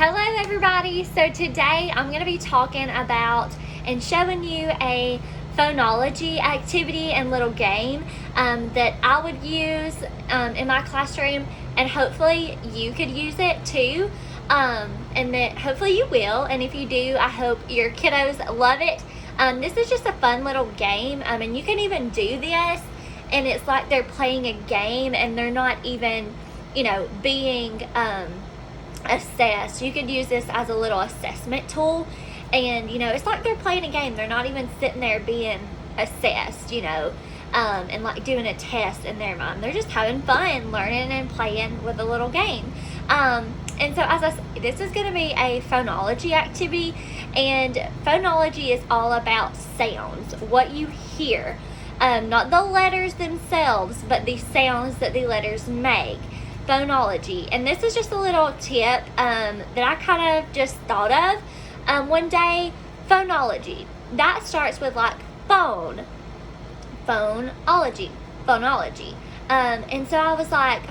Hello everybody, so today I'm going to be talking about and showing you a phonology activity and little game that I would use in my classroom, and hopefully you could use it too, and that hopefully you will, and if you do, I hope your kiddos love it. This is just a fun little game, and you can even do this and it's like they're playing a game and they're not even, being assessed. You could use this as a little assessment tool, and it's like they're playing a game. They're not even sitting there being assessed, and like doing a test in their mind. They're just having fun learning and playing with a little game. And so as I say, this is going to be a phonology activity, and phonology is all about sounds, what you hear, not the letters themselves, but the sounds that the letters make. Phonology. And this is just a little tip that I kind of just thought of one day. Phonology, that starts with like phonology. And so I was like,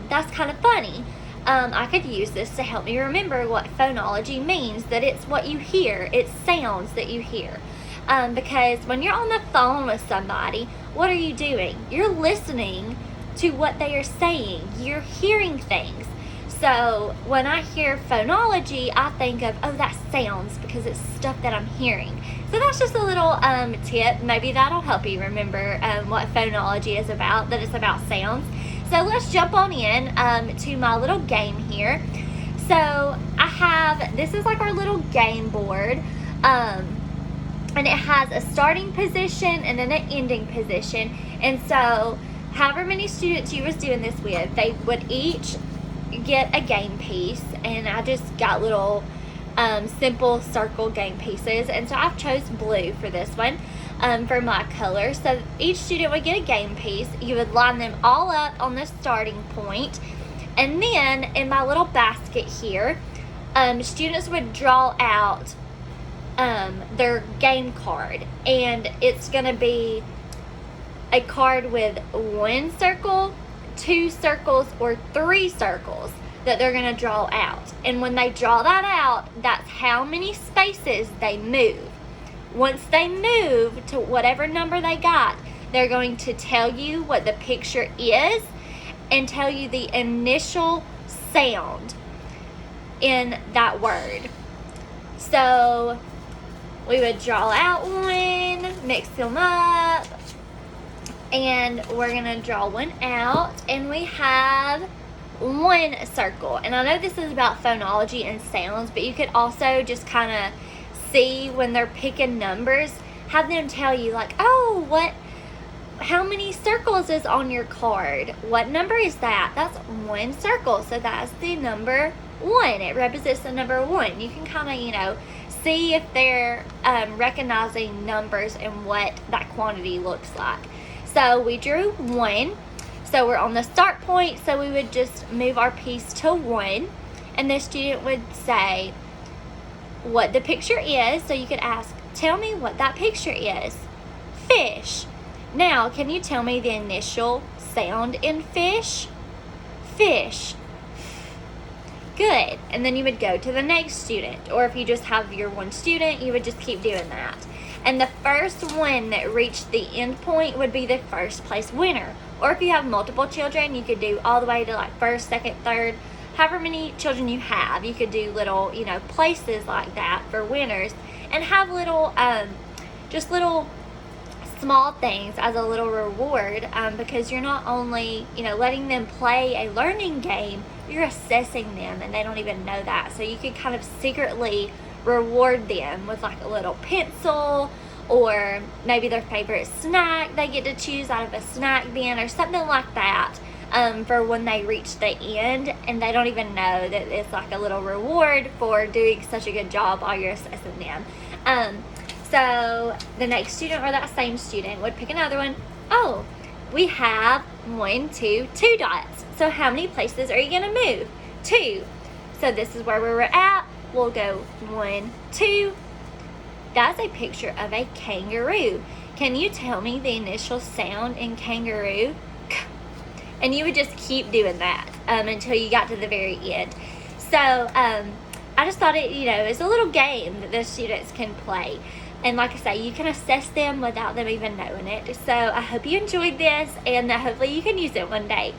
that's kind of funny. I could use this to help me remember what phonology means, that it's what you hear, it's sounds that you hear. Because when you're on the phone with somebody, what are you doing? You're listening to what they are saying. You're hearing things. So when I hear phonology, I think of, that's sounds, because it's stuff that I'm hearing. So that's just a little tip. Maybe that'll help you remember what phonology is about, that it's about sounds. So let's jump on in to my little game here. So I have, this is like our little game board, and it has a starting position and then an ending position. And so however many students you was doing this with, they would each get a game piece, and I just got little simple circle game pieces, and so I've chose blue for this one for my color. So each student would get a game piece. You would line them all up on the starting point, and then in my little basket here, students would draw out their game card, and it's going to be a card with one circle, two circles, or three circles that they're going to draw out. And when they draw that out, that's how many spaces they move. Once they move to whatever number they got, they're going to tell you what the picture is and tell you the initial sound in that word. So we would draw out one, mix them up, and we're going to draw one out, and we have one circle. And I know this is about phonology and sounds, but you could also just kind of see when they're picking numbers, have them tell you like, how many circles is on your card? What number is that? That's one circle, so that's the number one. It represents the number one. You can kind of, see if they're recognizing numbers and what that quantity looks like. So we drew one. So we're on the start point. So we would just move our piece to one. And the student would say what the picture is. So you could ask, tell me what that picture is. Fish. Now, can you tell me the initial sound in fish? Fish. Good. And then you would go to the next student. Or if you just have your one student, you would just keep doing that. And the first one that reached the end point would be the first place winner. Or if you have multiple children, you could do all the way to like first, second, third, however many children you have. You could do little, places like that for winners, and have little, just little small things as a little reward, because you're not only, letting them play a learning game, you're assessing them, and they don't even know that. So you could kind of secretly reward them with like a little pencil, or maybe their favorite snack they get to choose out of a snack bin, or something like that, for when they reach the end, and they don't even know that it's like a little reward for doing such a good job while you're assessing them. So the next student, or that same student, would pick another one. Oh, we have 1, 2, 2 dots. So how many places are you going to move? 2. So this is where we were at. We'll go 1, 2. That's a picture of a kangaroo. Can you tell me the initial sound in kangaroo? And you would just keep doing that until you got to the very end. So I just thought it, is a little game that the students can play. And like I say, you can assess them without them even knowing it. So I hope you enjoyed this, and hopefully you can use it one day.